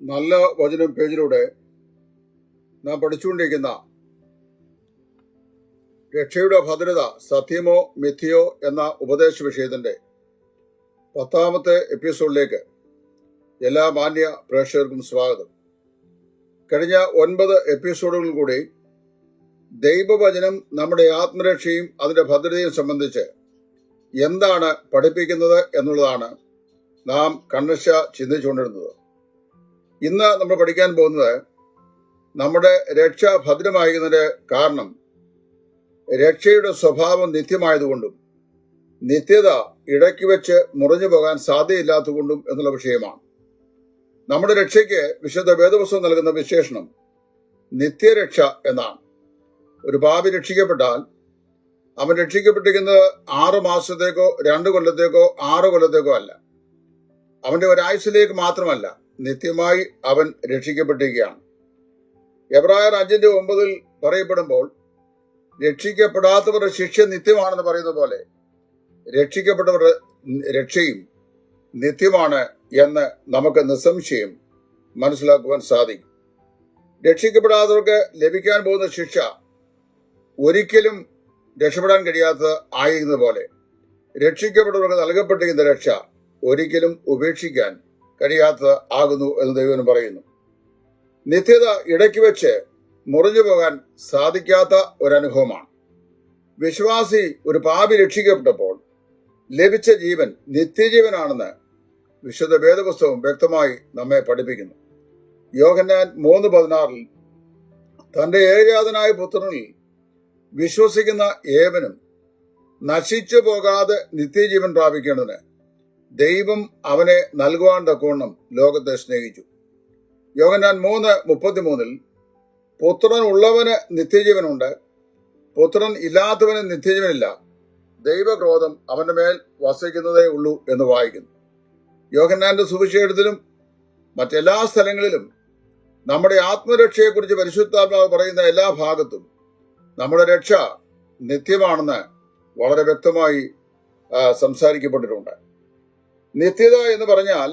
നല്ല വചനം പേജിലൂടെ നാം പഠിച്ചുകൊണ്ടിരിക്കുന്ന രക്ഷയുടെ ഭദ്രത സത്യമോ മിഥ്യയോ എന്ന ഉപദേശ വിഷയത്തിന്റെ 10ാമത്തെ എപ്പിസോഡിലേക്ക് എല്ലാ മാന്യ പ്രേക്ഷകർക്കും സ്വാഗതം. കഴിഞ്ഞ 9 എപ്പിസോഡുകളിൽ കൂടി ദൈവവചനം നമ്മുടെ ആത്മരക്ഷയും അതിന്റെ ഭദ്രതയും സംബന്ധിച്ച് എന്താണ് പഠിപ്പിക്കുന്നത് എന്നുള്ളതാണ് നാം കണ്ണശ ചിന്തിച്ചുകൊണ്ടിരുന്നത്. ഇന്ന് നമ്മൾ പഠിക്കാൻ പോകുന്നത് നമ്മുടെ രക്ഷ ഭദ്രമായിരിക്കുന്നതിന്റെ കാരണം രക്ഷയുടെ സ്വഭാവം നിത്യമായതുകൊണ്ടും നിത്യത ഇടയ്ക്ക് വെച്ച് മുറിഞ്ഞു പോകാൻ സാധ്യതയില്ലാത്തതുകൊണ്ടും എന്നുള്ള വിഷയമാണ്. നമ്മുടെ രക്ഷയ്ക്ക് വിശുദ്ധ വേദപുസ്തകം നൽകുന്ന വിശേഷണം നിത്യരക്ഷ എന്നാണ്. ഒരു പാപി രക്ഷിക്കപ്പെട്ടാൽ അവൻ രക്ഷിക്കപ്പെട്ടിരിക്കുന്നത് 6 മാസത്തേക്കോ 2 കൊല്ലത്തേക്കോ 6 കൊല്ലത്തേക്കോ അല്ല. അവന്റെ ഒരായുസിലേക്ക് മാത്രമല്ല, നിത്യമായി അവൻ രക്ഷിക്കപ്പെട്ടിരിക്കുകയാണ്. എബ്രായർ 5:9 പറയപ്പെടുമ്പോൾ രക്ഷിക്കപ്പെടാത്തവരുടെ ശിക്ഷ നിത്യമാണെന്ന് പറയുന്ന പോലെ രക്ഷിക്കപ്പെട്ടവരുടെ രക്ഷയും നിത്യമാണ് എന്ന് നമുക്ക് നിസ്സംശയം മനസ്സിലാക്കുവാൻ സാധിക്കും. രക്ഷിക്കപ്പെടാത്തവർക്ക് ലഭിക്കാൻ പോകുന്ന ശിക്ഷ ഒരിക്കലും രക്ഷപ്പെടാൻ കഴിയാത്തത് ആയിരുന്ന പോലെ രക്ഷിക്കപ്പെട്ടവർക്ക് നൽകപ്പെട്ടിരിക്കുന്ന രക്ഷ ഒരിക്കലും ഉപേക്ഷിക്കാൻ കഴിയാത്തത് ആകുന്നു എന്ന് ദൈവം പറയുന്നു. നിത്യത ഇടയ്ക്ക് വെച്ച് മുറിഞ്ഞു പോകാൻ സാധിക്കാത്ത ഒരനുഭവമാണ്. വിശ്വാസി ഒരു പാപി രക്ഷിക്കപ്പെട്ടപ്പോൾ ലഭിച്ച ജീവൻ നിത്യജീവനാണെന്ന് വിശുദ്ധ വേദപുസ്തകം വ്യക്തമായി നമ്മെ പഠിപ്പിക്കുന്നു. യോഹന്നാൻ 3:16 തന്റെ ഏകജാതനായ പുത്രനിൽ വിശ്വസിക്കുന്ന ഏവനും നശിച്ചു പോകാതെ നിത്യജീവൻ പ്രാപിക്കേണ്ടതിന് ദൈവം അവനെ നൽകുവാൻ തക്കവണ്ണം ലോകത്തെ സ്നേഹിച്ചു. യോഹന്നാൻ 3:33 പുത്രൻ ഉള്ളവന് നിത്യജീവനുണ്ട്, പുത്രൻ ഇല്ലാത്തവന് നിത്യജീവനില്ല, ദൈവക്രോധം അവന്റെ മേൽ വസിക്കുന്നതേ ഉള്ളൂ എന്ന് വായിക്കുന്നു. യോഹന്നാന്റെ സുവിശേഷത്തിലും മറ്റെല്ലാ സ്ഥലങ്ങളിലും നമ്മുടെ ആത്മരക്ഷയെക്കുറിച്ച് പരിശുദ്ധാത്മാവ് പറയുന്ന എല്ലാ ഭാഗത്തും നമ്മുടെ രക്ഷ നിത്യമാണെന്ന് വളരെ വ്യക്തമായി സംസാരിക്കപ്പെട്ടിട്ടുണ്ട്. നിത്യത എന്ന് പറഞ്ഞാൽ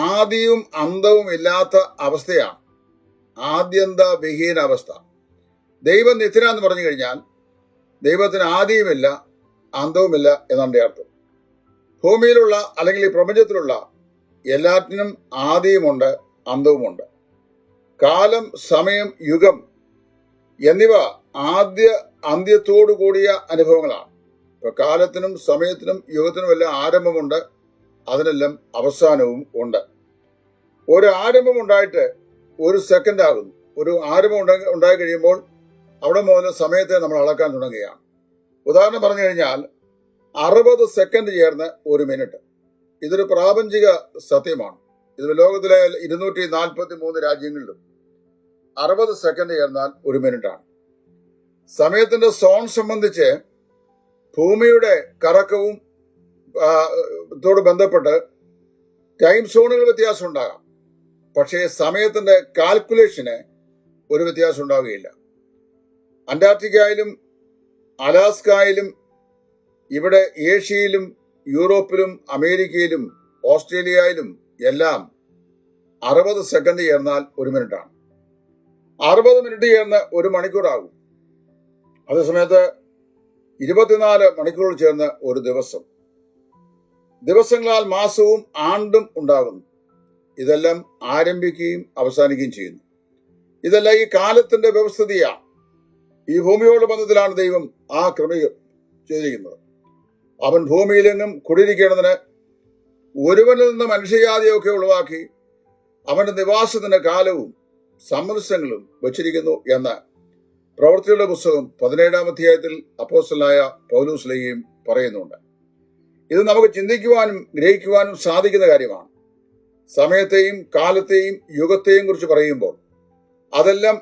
ആദിയും അന്തവും ഇല്ലാത്ത അവസ്ഥയാണ്, ആദ്യന്ത വിഹീന അവസ്ഥ. ദൈവം നിത്യനാന്ന് പറഞ്ഞു കഴിഞ്ഞാൽ ദൈവത്തിന് ആദിയുമില്ല അന്തവുമില്ല എന്നാണ് അർത്ഥം. ഭൂമിയിലുള്ള അല്ലെങ്കിൽ ഈ പ്രപഞ്ചത്തിലുള്ള എല്ലാറ്റിനും ആദിയുമുണ്ട് അന്തവുമുണ്ട്. കാലം, സമയം, യുഗം എന്നിവ ആദ്യ അന്ത്യത്തോടു കൂടിയ അനുഭവങ്ങളാണ്. ഇപ്പൊ കാലത്തിനും സമയത്തിനും യുഗത്തിനും എല്ലാം ആരംഭമുണ്ട്, അതിനെല്ലാം അവസാനവും ഉണ്ട്. ഒരു ആരംഭം ഉണ്ടായിട്ട് 1 സെക്കൻഡ് ആകുന്നു. ഒരു ആരംഭം ഉണ്ടായി കഴിയുമ്പോൾ അവിടെ മുതൽ സമയത്തെ നമ്മൾ അളക്കാൻ തുടങ്ങുകയാണ്. ഉദാഹരണം പറഞ്ഞു കഴിഞ്ഞാൽ 60 സെക്കൻഡ് ചേർന്ന് 1 മിനിറ്റ്. ഇതൊരു പ്രാപഞ്ചിക സത്യമാണ്. ഇത് ലോകത്തിലെ 243 രാജ്യങ്ങളിലും 60 സെക്കൻഡ് ചേർന്നാൽ 1 മിനിറ്റാണ്. സമയത്തിന്റെ സോൺ സംബന്ധിച്ച് ഭൂമിയുടെ കറക്കവും ത്തോട് ബന്ധപ്പെട്ട് ടൈം സോണുകൾ വ്യത്യാസം ഉണ്ടാകാം, പക്ഷേ സമയത്തിന്റെ കാൽക്കുലേഷന് ഒരു വ്യത്യാസം ഉണ്ടാവുകയില്ല. അന്റാർട്ടിക്കയിലും അലാസ്കയിലും ഇവിടെ ഏഷ്യയിലും യൂറോപ്പിലും അമേരിക്കയിലും ഓസ്ട്രേലിയയിലും എല്ലാം 60 സെക്കൻഡ് ചേർന്നാൽ 1 മിനിറ്റാണ്. 60 മിനിറ്റ് ചേർന്ന് 1 മണിക്കൂറാകും. അതേസമയത്ത് 24 മണിക്കൂറുകൾ ചേർന്ന് 1 ദിവസം. ദിവസങ്ങളാൽ മാസവും ആണ്ടും ഉണ്ടാകുന്നു. ഇതെല്ലാം ആരംഭിക്കുകയും അവസാനിക്കുകയും ചെയ്യുന്നു. ഇതെല്ലാം ഈ കാലത്തിന്റെ വ്യവസ്ഥിതിയാണ്. ഈ ഭൂമിയോട് ബന്ധത്തിലാണ് ദൈവം ആ ക്രമീകരണം ചെയ്തിരിക്കുന്നത്. അവൻ ഭൂമിയിലെങ്ങും കുടിയിരിക്കേണ്ടതിന് ഒരുവനിൽ നിന്ന് മനുഷ്യജാതിയൊക്കെ ഒഴിവാക്കി അവന്റെ നിവാസത്തിന്റെ കാലവും സംവത്സരങ്ങളും വച്ചിരിക്കുന്നു എന്ന് പ്രവൃത്തികളുടെ പുസ്തകം 17-ാം അധ്യായത്തിൽ അപ്പോസ്തലനായ പൗലോസ് ശ്ലീഹയും പറയുന്നുണ്ട്. ഇത് നമുക്ക് ചിന്തിക്കുവാനും ഗ്രഹിക്കുവാനും സാധിക്കുന്ന കാര്യമാണ്. സമയത്തെയും കാലത്തെയും യുഗത്തെയും കുറിച്ച് പറയുമ്പോൾ അതെല്ലാം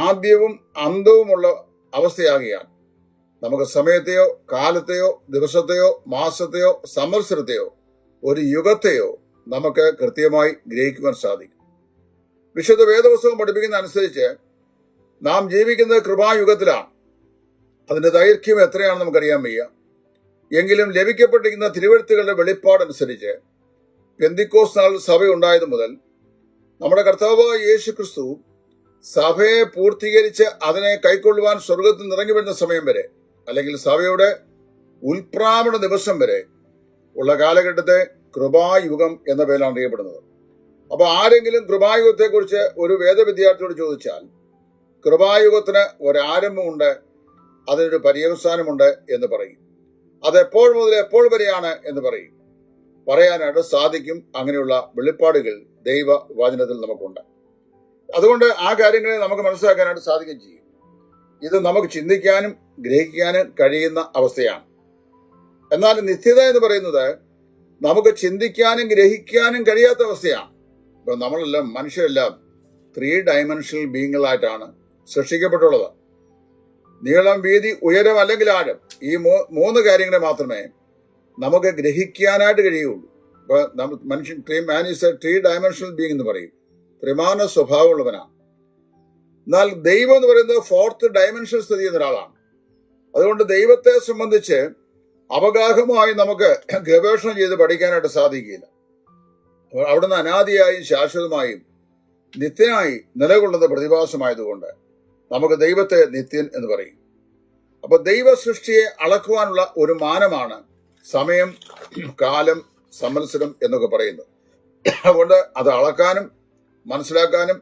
ആദ്യവും അന്തവുമുള്ള അവസ്ഥയാകിയാൽ നമുക്ക് സമയത്തെയോ കാലത്തെയോ ദിവസത്തെയോ മാസത്തെയോ സംവത്സരത്തെയോ ഒരു യുഗത്തെയോ നമുക്ക് കൃത്യമായി ഗ്രഹിക്കുവാൻ സാധിക്കും. വിശുദ്ധ വേദപുസ്തകം പഠിപ്പിക്കുന്ന അനുസരിച്ച് നാം ജീവിക്കുന്നത് കൃപായുഗത്തിലാണ്. അതിന്റെ ദൈർഘ്യം എത്രയാണെന്ന് നമുക്കറിയാൻ വയ്യ. എങ്കിലും ലഭിക്കപ്പെട്ടിരിക്കുന്ന തിരുവെഴുത്തുകളുടെ വെളിപ്പാടനുസരിച്ച് പെന്തിക്കോസ് നാൾ സഭ ഉണ്ടായത് മുതൽ നമ്മുടെ കർത്താവായ യേശു ക്രിസ്തു സഭയെ പൂർത്തീകരിച്ച് അതിനെ കൈക്കൊള്ളുവാൻ സ്വർഗത്തിൽ നിറങ്ങി വരുന്ന സമയം വരെ, അല്ലെങ്കിൽ സഭയുടെ ഉൽപ്രാപണ ദിവസം വരെ ഉള്ള കാലഘട്ടത്തെ കൃപായുഗം എന്ന പേരിലാണ് അറിയപ്പെടുന്നത്. അപ്പൊ ആരെങ്കിലും കൃപായുഗത്തെക്കുറിച്ച് ഒരു വേദവിദ്യാർത്ഥിയോട് ചോദിച്ചാൽ, കൃപായുഗത്തിന് ഒരാരംഭമുണ്ട്, അതിനൊരു പര്യവസാനമുണ്ട് എന്ന് പറയും. അത് എപ്പോൾ മുതൽ എപ്പോൾ വരെയാണ് എന്ന് പറയും. പറയാനായിട്ട് സാധിക്കും. അങ്ങനെയുള്ള വെളിപ്പാടുകൾ ദൈവവചനത്തിൽ നമുക്കുണ്ട്. അതുകൊണ്ട് ആ കാര്യങ്ങളെ നമുക്ക് മനസ്സിലാക്കാനായിട്ട് സാധിക്കുകയും ചെയ്യും. ഇത് നമുക്ക് ചിന്തിക്കാനും ഗ്രഹിക്കാനും കഴിയുന്ന അവസ്ഥയാണ്. എന്നാൽ നിത്യത എന്ന് പറയുന്നത് നമുക്ക് ചിന്തിക്കാനും ഗ്രഹിക്കാനും കഴിയാത്ത അവസ്ഥയാണ്. ഇപ്പൊ നമ്മളെല്ലാം മനുഷ്യരെല്ലാം 3 ഡയമെൻഷണൽ ബീങ്ങുകളായിട്ടാണ് സൃഷ്ടിക്കപ്പെട്ടുള്ളത്. നീളം, വീതി, ഉയരം അല്ലെങ്കിൽ ആഴം, ഈ 3 കാര്യങ്ങളെ മാത്രമേ നമുക്ക് ഗ്രഹിക്കാനായിട്ട് കഴിയുള്ളൂ. ഇപ്പൊ മനുഷ്യൻ man is A 3 dimensional being എന്ന് പറയും. ത്രിമാന സ്വഭാവമുള്ളവനാണ്. എന്നാൽ ദൈവം എന്ന് പറയുന്നത് 4th ഡയമെൻഷൻ സ്ഥിതി ചെയ്യുന്ന ഒരാളാണ്. അതുകൊണ്ട് ദൈവത്തെ സംബന്ധിച്ച് അവഗാഹമായി നമുക്ക് ഗവേഷണം ചെയ്ത് പഠിക്കാനായിട്ട് സാധിക്കില്ല. അവിടുന്ന് അനാദിയായും ശാശ്വതമായും നിത്യനായി നിലകൊള്ളുന്ന പ്രതിഭാസമായതുകൊണ്ട് നമുക്ക് ദൈവത്തെ നിത്യൻ എന്ന് പറയും. അപ്പൊ ദൈവ സൃഷ്ടിയെ അളക്കുവാനുള്ള ഒരു മാനമാണ് സമയം, കാലം, സംവത്സരം എന്നൊക്കെ പറയുന്നത്. അതുകൊണ്ട് അത് അളക്കാനും മനസ്സിലാക്കാനും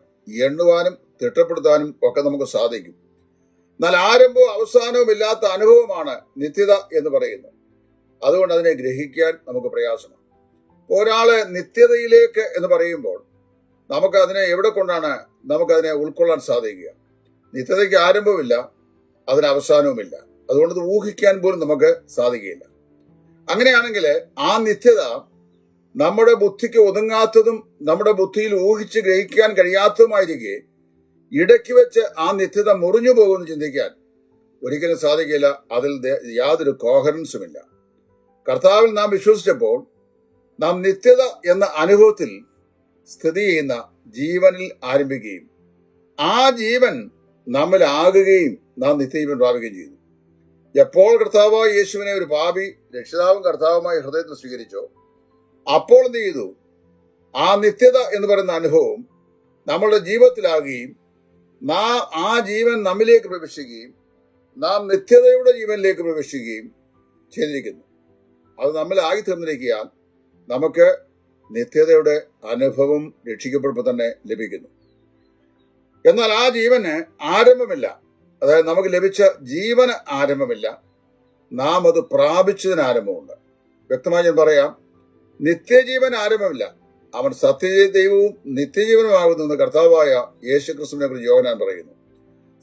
എണ്ണുവാനും തിട്ടപ്പെടുത്താനും ഒക്കെ നമുക്ക് സാധിക്കും. എന്നാൽ ആരംഭവും അവസാനവും ഇല്ലാത്ത അനുഭവമാണ് നിത്യത എന്ന് പറയുന്നത്. അതുകൊണ്ട് അതിനെ ഗ്രഹിക്കാൻ നമുക്ക് പ്രയാസമാണ്. ഒരാള് നിത്യതയിലേക്ക് എന്ന് പറയുമ്പോൾ നമുക്ക് അതിനെ എവിടെ കൊണ്ടാണ് നമുക്കതിനെ ഉൾക്കൊള്ളാൻ സാധിക്കുക? നിത്യതയ്ക്ക് ആരംഭമില്ല, അതിന് അവസാനവുമില്ല. അതുകൊണ്ട് ഇത് ഊഹിക്കാൻ പോലും നമുക്ക് സാധിക്കുകയില്ല. അങ്ങനെയാണെങ്കിൽ ആ നിത്യത നമ്മുടെ ബുദ്ധിക്ക് ഒതുങ്ങാത്തതും നമ്മുടെ ബുദ്ധിയിൽ ഊഹിച്ച് ഗ്രഹിക്കാൻ കഴിയാത്തതുമായിരിക്കെ ഇടയ്ക്ക് വെച്ച് ആ നിത്യത മുറിഞ്ഞു പോകുമെന്ന് ചിന്തിക്കാൻ ഒരിക്കലും സാധിക്കില്ല. അതിൽ യാതൊരു കോഹറൻസുമില്ല. കർത്താവിൽ നാം വിശ്വസിച്ചപ്പോൾ നാം നിത്യത എന്ന അനുഭവത്തിൽ സ്ഥിതി ചെയ്യുന്ന ജീവനിൽ ആരംഭിക്കുകയും ആ ജീവൻ നമ്മിലാകുകയും നാം നിത്യജീവൻ പ്രാപിക്കുകയും ചെയ്യുന്നു. എപ്പോൾ കർത്താവായ യേശുവിനെ ഒരു പാപി രക്ഷിതാവും കർത്താവുമായി ഹൃദയത്തിൽ സ്വീകരിച്ചോ, അപ്പോൾ എന്ത് ചെയ്തു? ആ നിത്യത എന്ന് പറയുന്ന അനുഭവം നമ്മളുടെ ജീവിതത്തിലാകുകയും ആ ജീവൻ നമ്മിലേക്ക് പ്രവേശിക്കുകയും നാം നിത്യതയുടെ ജീവനിലേക്ക് പ്രവേശിക്കുകയും ചെയ്തിരിക്കുന്നു. അത് നമ്മിലായി തീർന്നിരിക്കാൻ നമുക്ക് നിത്യതയുടെ അനുഭവം രക്ഷിക്കപ്പെടുമ്പോൾ തന്നെ ലഭിക്കുന്നു. എന്നാൽ ആ ജീവന് ആരംഭമില്ല. അതായത് നമുക്ക് ലഭിച്ച ജീവന് ആരംഭമില്ല, നാം അത് പ്രാപിച്ചതിന് ആരംഭമുണ്ട്. വ്യക്തമായി ഞാൻ പറയാം, നിത്യജീവൻ ആരംഭമില്ല. അവൻ സത്യദൈവവും നിത്യജീവനുമാകുന്നു കർത്താവായ യേശുക്രിസ്തുവിനെ കുറിച്ച് യോഹന്നാൻ പറയുന്നു.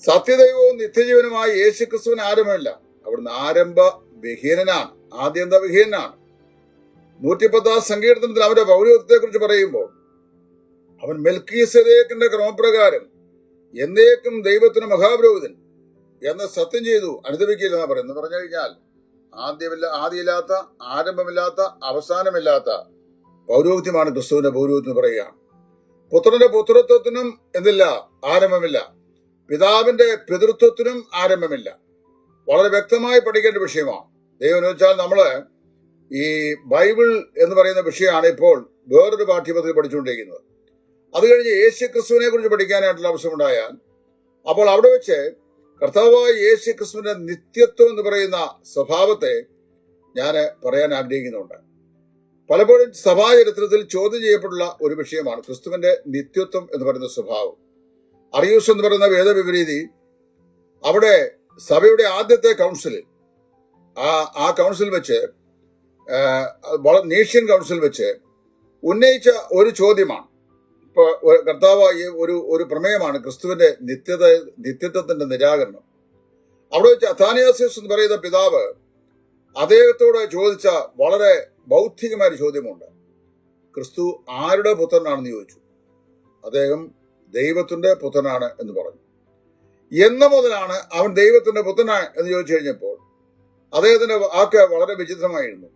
സത്യദൈവവും നിത്യജീവനുമായ യേശുക്രിസ്തുവിന് ആരംഭമില്ല. അവിടുന്ന് ആരംഭ വിഹീനനാണ്, ആദ്യന്ത വിഹീനനാണ്. 110 സങ്കീർത്തനത്തിൽ അവന്റെ പൗരോഹിത്യത്തെ കുറിച്ച് പറയുമ്പോൾ അവൻ മെൽക്കീസേദെക്കിന്റെ ക്രമപ്രകാരം എന്നേക്കും ദൈവത്തിന് മഹാപുരോഹിതൻ എന്ന് സത്യം ചെയ്തു അനുദപിക്കില്ലെന്നാ പറയുന്നത്. പറഞ്ഞു കഴിഞ്ഞാൽ ആദ്യമില്ലാത്ത, ആരംഭമില്ലാത്ത, അവസാനമില്ലാത്ത പൗരോഹിത്യമാണ് ക്രിസ്തുവിന്റെ പൗരോഹിത്യം പറയുകയാണ്. പുത്രന്റെ പുത്രത്വത്തിനും എന്തില്ല? ആരംഭമില്ല. പിതാവിന്റെ പിതൃത്വത്തിനും ആരംഭമില്ല. വളരെ വ്യക്തമായി പഠിക്കേണ്ട വിഷയമാണ്. ദൈവം എന്ന് വെച്ചാൽ നമ്മള് ഈ ബൈബിൾ എന്ന് പറയുന്ന വിഷയമാണ് ഇപ്പോൾ വേറൊരു പാഠ്യപദ്ധതി പഠിച്ചുകൊണ്ടിരിക്കുന്നത്. അത് കഴിഞ്ഞ് യേശു ക്രിസ്തുവിനെ കുറിച്ച് പഠിക്കാനായിട്ടുള്ള അവസരമുണ്ടായാൽ അപ്പോൾ അവിടെ വെച്ച് കർത്താവായ യേശു ക്രിസ്തുവിന്റെ നിത്യത്വം എന്ന് പറയുന്ന സ്വഭാവത്തെ ഞാൻ പറയാൻ ആഗ്രഹിക്കുന്നുണ്ട്. പലപ്പോഴും സഭാചരിത്രത്തിൽ ചോദ്യം ചെയ്യപ്പെട്ടുള്ള ഒരു വിഷയമാണ് ക്രിസ്തുവിന്റെ നിത്യത്വം എന്ന് പറയുന്ന സ്വഭാവം. അറിയൂസ് എന്ന് പറയുന്ന വേദവിപരീതി അവിടെ സഭയുടെ ആദ്യത്തെ കൗൺസിലിൽ ആ കൗൺസിൽ വെച്ച് നേഷ്യൻ കൗൺസിൽ വെച്ച് ഉന്നയിച്ച ഒരു ചോദ്യമാണ്. ഇപ്പൊ കർത്താവായ ഒരു പ്രമേയമാണ് ക്രിസ്തുവിന്റെ നിത്യത്വത്തിന്റെ നിരാകരണം. അവിടെ വെച്ച് അഥാനിയാസിയസ് എന്ന് പറയുന്ന പിതാവ് അദ്ദേഹത്തോട് ചോദിച്ച വളരെ ബൗദ്ധികമായ ഒരു ചോദ്യമുണ്ട്. ക്രിസ്തു ആരുടെ പുത്രനാണെന്ന് ചോദിച്ചു. അദ്ദേഹം ദൈവത്തിന്റെ പുത്രനാണ് എന്ന് പറഞ്ഞു. എന്ന് മുതലാണ് അവൻ ദൈവത്തിന്റെ പുത്രനാണ് എന്ന് ചോദിച്ചു കഴിഞ്ഞപ്പോൾ അദ്ദേഹത്തിന്റെ വാക്ക് വളരെ വിചിത്രമായിരുന്നു.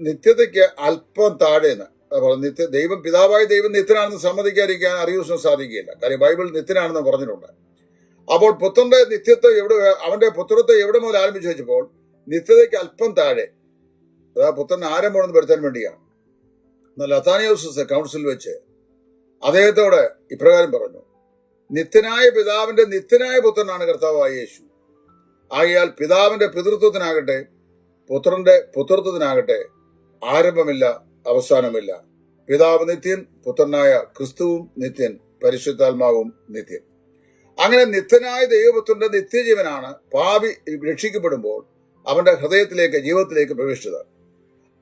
നിത്യതയ്ക്ക് അല്പം താഴേന്ന് ദൈവം പിതാവായ ദൈവം നിത്യനാണെന്ന് സമ്മതിക്കാതിരിക്കാൻ അറിയൂസിന് സാധിക്കുകയില്ല. കാര്യം ബൈബിൾ നിത്യനാണെന്ന് പറഞ്ഞിട്ടുണ്ട്. അപ്പോൾ പുത്രന്റെ നിത്യത്വം അവന്റെ പുത്രത്തെ എവിടെ മുതൽ ആരംഭിച്ചു വെച്ചപ്പോൾ നിത്യതയ്ക്ക് അല്പം താഴെ, അതാ പുത്രൻ ആരംഭമാണെന്ന് വരുത്താൻ വേണ്ടിയാണ്. എന്നാൽ അഥാനിയോസ് കൗൺസിൽ വെച്ച് അദ്ദേഹത്തോട് ഇപ്രകാരം പറഞ്ഞു, നിത്യനായ പിതാവിന്റെ നിത്യനായ പുത്രനാണ് കർത്താവായ യേശു. ആകയാൽ പിതാവിന്റെ പിതൃത്വത്തിനാകട്ടെ പുത്രന്റെ പുത്രത്വത്തിനാകട്ടെ ആരംഭമില്ല, അവസാനമില്ല. പിതാവ് നിത്യൻ, പുത്രനായ ക്രിസ്തുവും നിത്യൻ, പരിശുദ്ധാത്മാവും നിത്യൻ. അങ്ങനെ നിത്യനായ ദൈവപുത്രന്റെ നിത്യജീവനാണ് പാപി രക്ഷിക്കപ്പെടുമ്പോൾ അവന്റെ ഹൃദയത്തിലേക്ക്, ജീവിതത്തിലേക്ക് പ്രവേശിച്ചത്.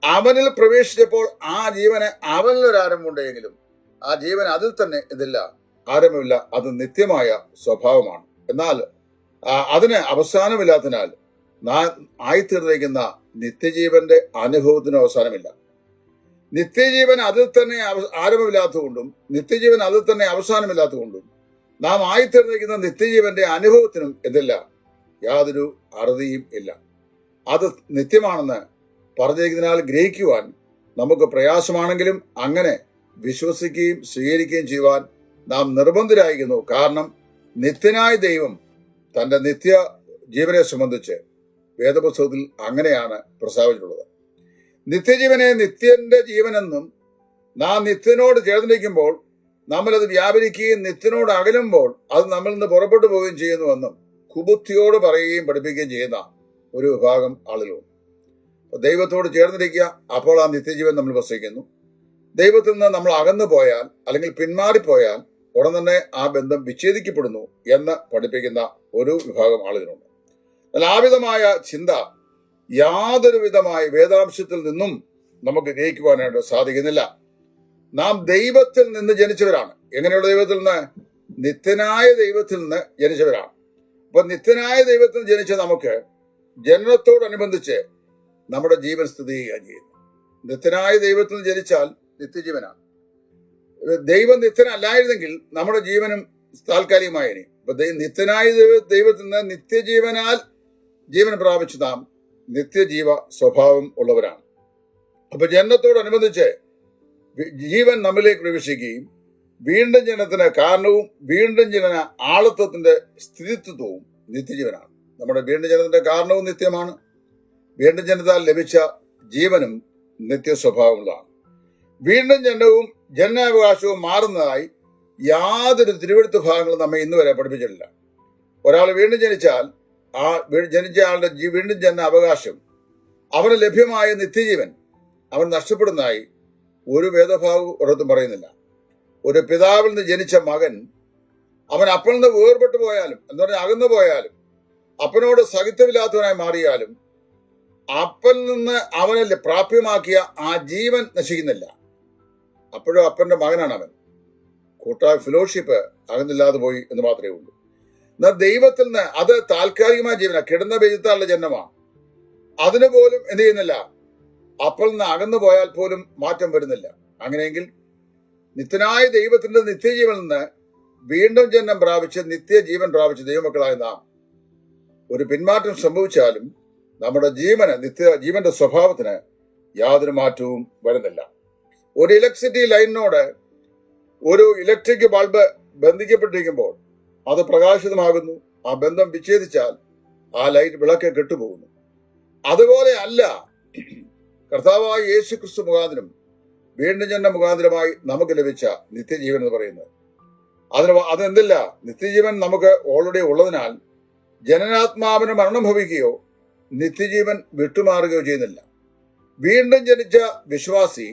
അവനിൽ പ്രവേശിച്ചപ്പോൾ ആ ജീവന് അവനിലൊരു ആരംഭമുണ്ടെങ്കിലും ആ ജീവൻ അതിൽ തന്നെ ഇതില്ല, ആരംഭമില്ല. അത് നിത്യമായ സ്വഭാവമാണ്. എന്നാൽ അതിന് അവസാനമില്ലാത്തതിനാൽ ആയിത്തീർന്നിരിക്കുന്ന നിത്യജീവന്റെ അനുഭവത്തിന് അവസാനമില്ല. നിത്യജീവൻ അതിൽ തന്നെ ആരംഭമില്ലാത്തതുകൊണ്ടും നിത്യജീവൻ അതിൽ തന്നെ അവസാനമില്ലാത്തതുകൊണ്ടും നാം ആയിത്തീർന്നിരിക്കുന്ന നിത്യജീവന്റെ അനുഭവത്തിനും ഇതില്ല, യാതൊരു അറുതിയും ഇല്ല. അത് നിത്യമാണെന്ന് പറഞ്ഞിരിക്കുന്നതിനാൽ ഗ്രഹിക്കുവാൻ നമുക്ക് പ്രയാസമാണെങ്കിലും അങ്ങനെ വിശ്വസിക്കുകയും സ്വീകരിക്കുകയും ചെയ്യുവാൻ നാം നിർബന്ധരായിരിക്കുന്നു. കാരണം നിത്യനായ ദൈവം തന്റെ നിത്യ ജീവനെ സംബന്ധിച്ച് വേദപുസ്തകത്തിൽ അങ്ങനെയാണ് പ്രസ്താവിച്ചിട്ടുള്ളത്. നിത്യജീവനെ നിത്യന്റെ ജീവനെന്നും നാം നിത്യനോട് ചേർന്നിരിക്കുമ്പോൾ നമ്മളത് വ്യാപരിക്കുകയും നിത്യനോട് അകലുമ്പോൾ അത് നമ്മളിൽ നിന്ന് പുറപ്പെട്ടു പോവുകയും ചെയ്യുന്നുവെന്നും കുബുദ്ധിയോട് പറയുകയും പഠിപ്പിക്കുകയും ചെയ്യുന്ന ഒരു വിഭാഗം ആളുകളുണ്ട്. ദൈവത്തോട് ചേർന്നിരിക്കുക, അപ്പോൾ ആ നിത്യജീവൻ നമ്മൾ വസിക്കുന്നു. ദൈവത്തിൽ നിന്ന് നമ്മൾ അകന്നു പോയാൽ അല്ലെങ്കിൽ പിന്മാറിപ്പോയാൽ ഉടൻ തന്നെ ആ ബന്ധം വിച്ഛേദിക്കപ്പെടുന്നു എന്ന് പഠിപ്പിക്കുന്ന ഒരു വിഭാഗം ആളുകളുണ്ട്. എന്നാൽ ആ വിധമായ ചിന്ത യാതൊരു വിധമായ വേദാംശത്തിൽ നിന്നും നമുക്ക് ഗ്രഹിക്കുവാനായിട്ട് സാധിക്കുന്നില്ല. നാം ദൈവത്തിൽ നിന്ന് ജനിച്ചവരാണ്. എങ്ങനെയുള്ള ദൈവത്തിൽ നിന്ന്? നിത്യനായ ദൈവത്തിൽ നിന്ന് ജനിച്ചവരാണ്. അപ്പൊ നിത്യനായ ദൈവത്തിൽ നിന്ന് ജനിച്ച നമുക്ക് ജനനത്തോടനുബന്ധിച്ച് നമ്മുടെ ജീവൻ സ്ഥിതി ചെയ്യുകയാണ് ചെയ്യുന്നത്. നിത്യനായ ദൈവത്തിൽ നിന്ന് ജനിച്ചാൽ നിത്യജീവനാണ്. ദൈവം നിത്യനല്ലായിരുന്നെങ്കിൽ നമ്മുടെ ജീവനും താൽക്കാലികമായേനെ. അപ്പൊ നിത്യനായ ദൈവത്തിൽ നിന്ന് നിത്യജീവനാൽ ജീവൻ പ്രാപിച്ചു നാം നിത്യജീവ സ്വഭാവം ഉള്ളവരാണ്. അപ്പൊ ജനനത്തോടനുബന്ധിച്ച് ജീവൻ നമ്മിലേക്ക് പ്രവേശിക്കുകയും വീണ്ടും ജനനത്തിന് കാരണവും വീണ്ടും ജനന ആളത്വത്തിന്റെ സ്ഥിതിത്വവും നിത്യജീവനാണ്. നമ്മുടെ വീണ്ടും ജനനത്തിന്റെ കാരണവും നിത്യമാണ്. വീണ്ടും ജനനത്താൽ ലഭിച്ച ജീവനും നിത്യസ്വഭാവമുള്ളതാണ്. വീണ്ടും ജനനവും ജനനാവകാശവും മാറുന്നതായി യാതൊരു തിരുവെഴുത്ത് ഭാഗങ്ങളും നമ്മെ ഇന്ന് വരെ പഠിപ്പിച്ചിട്ടില്ല. ഒരാൾ വീണ്ടും ജനിച്ചാൽ ആ ജനിച്ച ആളുടെ വീണ്ടും ജനന അവകാശം, അവന് ലഭ്യമായ നിത്യജീവൻ അവൻ നഷ്ടപ്പെടുന്നതായി ഒരു വേദഭാഗവും ഒരിടത്തും പറയുന്നില്ല. ഒരു പിതാവിൽ നിന്ന് ജനിച്ച മകൻ അവൻ അപ്പനിൽ നിന്ന് വേർപെട്ടു പോയാലും, എന്ന് പറഞ്ഞാൽ അകന്നു പോയാലും, അപ്പനോട് സഹിത്വമില്ലാത്തവനായി മാറിയാലും അപ്പനിൽ നിന്ന് അവനെ പ്രാപ്യമാക്കിയ ആ ജീവൻ നശിക്കുന്നില്ല. അപ്പോഴും അപ്പന്റെ മകനാണ് അവൻ. കൂട്ടായ ഫെലോഷിപ്പ് അകന്നില്ലാതെ പോയി എന്ന് മാത്രമേ ഉള്ളൂ. എന്നാൽ ദൈവത്തിൽ നിന്ന് അത് താൽക്കാലികമായ ജീവന, കിടന്ന ബീജത്താലുള്ള ജന്മമാണ്. അതിന് പോലും എന്ത് ചെയ്യുന്നില്ല, അപ്പനിൽ നിന്ന് അകന്നു പോയാൽ പോലും മാറ്റം വരുന്നില്ല. അങ്ങനെയെങ്കിൽ നിത്യനായ ദൈവത്തിന്റെ നിത്യജീവനിൽ നിന്ന് വീണ്ടും ജന്മം പ്രാപിച്ച് നിത്യജീവൻ പ്രാപിച്ച ദൈവമക്കളായ നാം ഒരു പിന്മാറ്റം സംഭവിച്ചാലും നമ്മുടെ ജീവന്റെ സ്വഭാവത്തിന് യാതൊരു മാറ്റവും വരുന്നില്ല. ഒരു ഇലക്ട്രിസിറ്റി ലൈനിനോട് ഒരു ഇലക്ട്രിക് ബൾബ് ബന്ധിക്കപ്പെട്ടിരിക്കുമ്പോൾ അത് പ്രകാശിതമാകുന്നു. ആ ബന്ധം വിച്ഛേദിച്ചാൽ ആ ലൈറ്റ് വിളക്ക് കെട്ടുപോകുന്നു. അതുപോലെ അല്ല കർത്താവായ യേശു ക്രിസ്തു മുഖാന്തരം വീണ്ടും ജനന മുഖാന്തരമായി നമുക്ക് ലഭിച്ച നിത്യജീവൻ എന്ന് പറയുന്നത്. അതെന്തില്ല, നിത്യജീവൻ നമുക്ക് ഓൾറെഡി ഉള്ളതിനാൽ ജനനാത്മാവിന് മരണം ഭവിക്കുകയോ നിത്യജീവൻ വിട്ടുമാറുകയോ ചെയ്യുന്നില്ല. വീണ്ടും ജനിച്ച വിശ്വാസി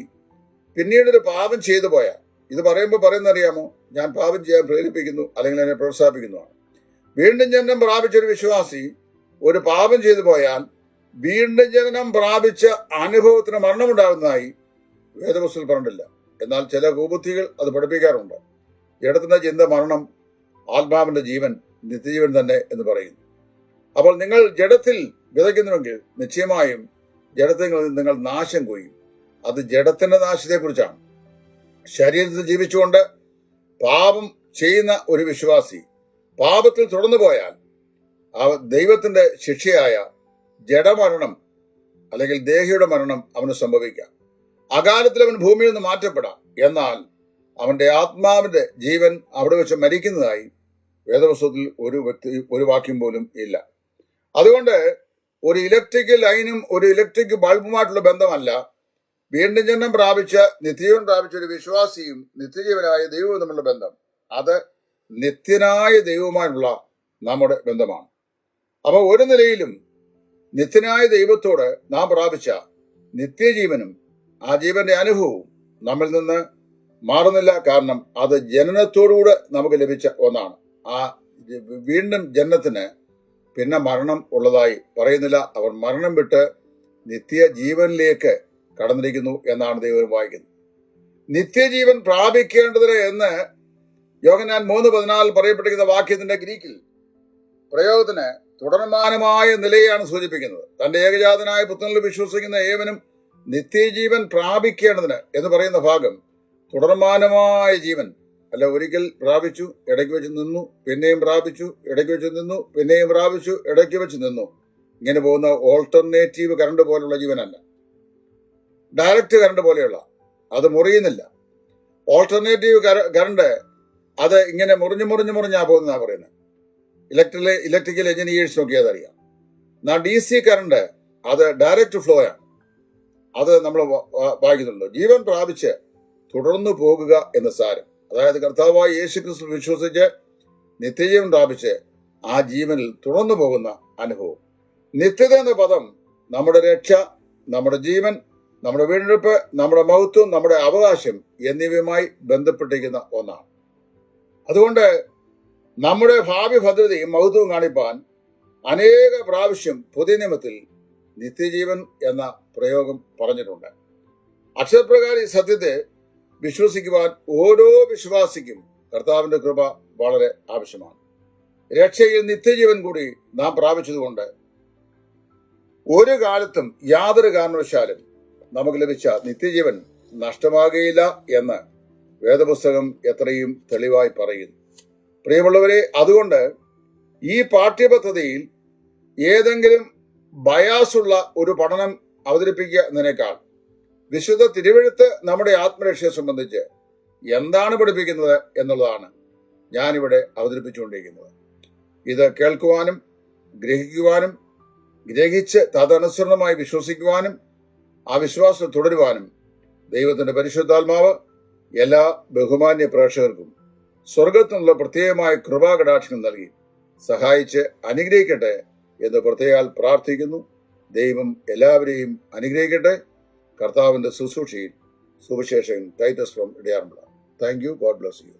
പിന്നീടൊരു പാപം ചെയ്തു പോയാൽ, ഇത് പറയുമ്പോൾ പറയുന്നറിയാമോ, ഞാൻ പാപം ചെയ്യാൻ പ്രേരിപ്പിക്കുന്നു അല്ലെങ്കിൽ എന്നെ പ്രോത്സാഹിപ്പിക്കുന്നതാണ്. വീണ്ടും ജനനം പ്രാപിച്ചൊരു വിശ്വാസി ഒരു പാപം ചെയ്തു പോയാൽ വീണ്ടും ജനനം പ്രാപിച്ച അനുഭവത്തിന് മരണമുണ്ടാകുന്നതായി വേദപുസ്തകത്തിൽ പറഞ്ഞിട്ടില്ല. എന്നാൽ ചില കുബുദ്ധികൾ അത് പഠിപ്പിക്കാറുണ്ട്. ജഡത്തിന്റെ ചിന്ത മരണം, ആത്മാവിന്റെ ജീവൻ നിത്യജീവൻ തന്നെ എന്ന് പറയുന്നു. അപ്പോൾ നിങ്ങൾ ജഡത്തിൽ വിതയ്ക്കുന്നുവെങ്കിൽ നിശ്ചയമായും ജഡത്തിൽ നിങ്ങൾ നാശം കൊയ്യും. അത് ജഡത്തിന്റെ നാശത്തെക്കുറിച്ചാണ്. ശരീരത്തിൽ ജീവിച്ചുകൊണ്ട് പാപം ചെയ്യുന്ന ഒരു വിശ്വാസി പാപത്തിൽ തുടർന്നു പോയാൽ ആ ദൈവത്തിന്റെ ശിക്ഷയായ ജഡമരണം അല്ലെങ്കിൽ ദേഹിയുടെ മരണം അവന് സംഭവിക്കാം. അകാലത്തിൽ അവൻ ഭൂമിയിൽ നിന്ന് മാറ്റപ്പെടാം. എന്നാൽ അവന്റെ ആത്മാവിന്റെ ജീവൻ അവിടെ വെച്ച് മരിക്കുന്നതായി വേദപുസ്തകത്തിൽ ഒരു വാക്യം പോലും ഇല്ല. അതുകൊണ്ട് ഒരു ഇലക്ട്രിക് ലൈനും ഒരു ഇലക്ട്രിക് ബൾബുമായിട്ടുള്ള ബന്ധമല്ല വീണ്ടും ജന്മം പ്രാപിച്ച് നിത്യജീവൻ പ്രാപിച്ച ഒരു വിശ്വാസിയും നിത്യജീവനായ ദൈവവും തമ്മിലുള്ള ബന്ധം, അത് നിത്യനായ ദൈവവുമായുള്ള നമ്മുടെ ബന്ധമാണ്. അപ്പൊ ഒരു നിലയിലും നിത്യനായ ദൈവത്തോട് നാം പ്രാപിച്ച നിത്യജീവനും ആ ജീവന്റെ അനുഭവവും നമ്മിൽ നിന്ന് മാറുന്നില്ല. കാരണം അത് ജനനത്തോടുകൂടെ നമുക്ക് ലഭിച്ച ഒന്നാണ്. ആ വീണ്ടും ജനനത്തിന് പിന്നെ മരണം ഉള്ളതായി പറയുന്നില്ല. അവർ മരണം വിട്ട് നിത്യജീവനിലേക്ക് കടന്നിരിക്കുന്നു എന്നാണ് ദൈവം വായിക്കുന്നത്. നിത്യജീവൻ പ്രാപിക്കേണ്ടതിന് എന്ന് യോഹന്നാൻ 3:14 പറയപ്പെട്ടിരിക്കുന്ന വാക്യത്തിന്റെ ഗ്രീക്കിൽ പ്രയോഗത്തിന് തുടർമാനമായ നിലയാണ് സൂചിപ്പിക്കുന്നത്. തന്റെ ഏകജാതനായ പുത്രനിൽ വിശ്വസിക്കുന്ന ഏവനും നിത്യജീവൻ പ്രാപിക്കേണ്ടതിന് എന്ന് പറയുന്ന ഭാഗം തുടർമാനമായ ജീവൻ അല്ല. ഒരിക്കൽ പ്രാപിച്ചു, ഇടയ്ക്ക് വെച്ച് നിന്നു, പിന്നെയും പ്രാപിച്ചു, ഇടയ്ക്ക് വെച്ച് നിന്നു, പിന്നെയും പ്രാപിച്ചു, ഇടയ്ക്ക് വെച്ച് നിന്നു. ഇങ്ങനെ പോകുന്ന ഓൾട്ടർനേറ്റീവ് കറണ്ട് പോലുള്ള ജീവനല്ല, ഡയറക്റ്റ് കറണ്ട് പോലെയുള്ള, അത് മുറിയുന്നില്ല. ഓൾട്ടർനേറ്റീവ് കറണ്ട് അത് ഇങ്ങനെ മുറിഞ്ഞാ പോകുന്നതാണ് പറയുന്നത്. ഇലക്ട്രിക്കൽ എഞ്ചിനീയേഴ്സ് നോക്കിയാൽ അറിയാം. എന്നാൽ DC കറണ്ട് അത് ഡയറക്റ്റ് ഫ്ലോ ആണ്. അത് നമ്മൾ വായിക്കുന്നുണ്ട്. ജീവൻ പ്രാപിച്ച് തുടർന്നു പോകുക എന്ന സാരം, അതായത് കർത്താവായ യേശുക്രിസ്തു വിശ്വസിച്ച് നിത്യജീവൻ പ്രാപിച്ച് ആ ജീവനിൽ തുടർന്നു പോകുന്ന അനുഭവം. നിത്യത എന്ന പദം നമ്മുടെ രക്ഷ, നമ്മുടെ ജീവൻ, നമ്മുടെ വീണ്ടെടുപ്പ്, നമ്മുടെ മഹത്വം, നമ്മുടെ അവകാശം എന്നിവയുമായി ബന്ധപ്പെട്ടിരിക്കുന്ന ഒന്നാണ്. അതുകൊണ്ട് നമ്മുടെ ഭാവി ഭദ്രതയും മഹത്വവും കാണിപ്പാൻ അനേക പ്രാവശ്യം പുതിയ നിയമത്തിൽ നിത്യജീവൻ എന്ന പ്രയോഗം പറഞ്ഞിട്ടുണ്ട്. അക്ഷരപ്രകാരം ഈ സത്യത്തെ വിശ്വസിക്കുവാൻ ഓരോ വിശ്വാസിക്കും കർത്താവിന്റെ കൃപ വളരെ ആവശ്യമാണ്. രക്ഷയിൽ നിത്യജീവൻ കൂടി നാം പ്രാപിച്ചതുകൊണ്ട് ഒരു കാലത്തും യാതൊരു കാരണവശാലും നമുക്ക് ലഭിച്ച നിത്യജീവൻ നഷ്ടമാകുകയില്ല എന്ന് വേദപുസ്തകം എത്രയും തെളിവായി പറയുന്നു. പ്രിയമുള്ളവരെ, അതുകൊണ്ട് ഈ പാഠ്യപദ്ധതിയിൽ ഏതെങ്കിലും ബയാസുള്ള ഒരു പഠനം അവതരിപ്പിക്കുക എന്നതിനേക്കാൾ വിശുദ്ധ തിരുവെഴുത്ത് നമ്മുടെ ആത്മരക്ഷയെ സംബന്ധിച്ച് എന്താണ് പഠിപ്പിക്കുന്നത് എന്നുള്ളതാണ് ഞാനിവിടെ അവതരിപ്പിച്ചുകൊണ്ടിരിക്കുന്നത്. ഇത് കേൾക്കുവാനും ഗ്രഹിക്കുവാനും ഗ്രഹിച്ച് തദനുസരണമായി വിശ്വസിക്കുവാനും ആ വിശ്വാസം തുടരുവാനും ദൈവത്തിന്റെ പരിശുദ്ധാത്മാവ് എല്ലാ ബഹുമാന്യ പ്രേക്ഷകർക്കും സ്വർഗത്തിനുള്ള പ്രത്യേകമായ കൃപാകടാക്ഷം നൽകി സഹായിച്ച് അനുഗ്രഹിക്കട്ടെ എന്ന് പ്രത്യേകം പ്രാർത്ഥിക്കുന്നു. ദൈവം എല്ലാവരെയും അനുഗ്രഹിക്കട്ടെ. കർത്താവിന്റെ ശുശ്രൂഷയിൽ സുവിശേഷകൻ ടൈറ്റസ് ഫ്രം ഇടയാറുമുള്ള. Thank you. God bless U.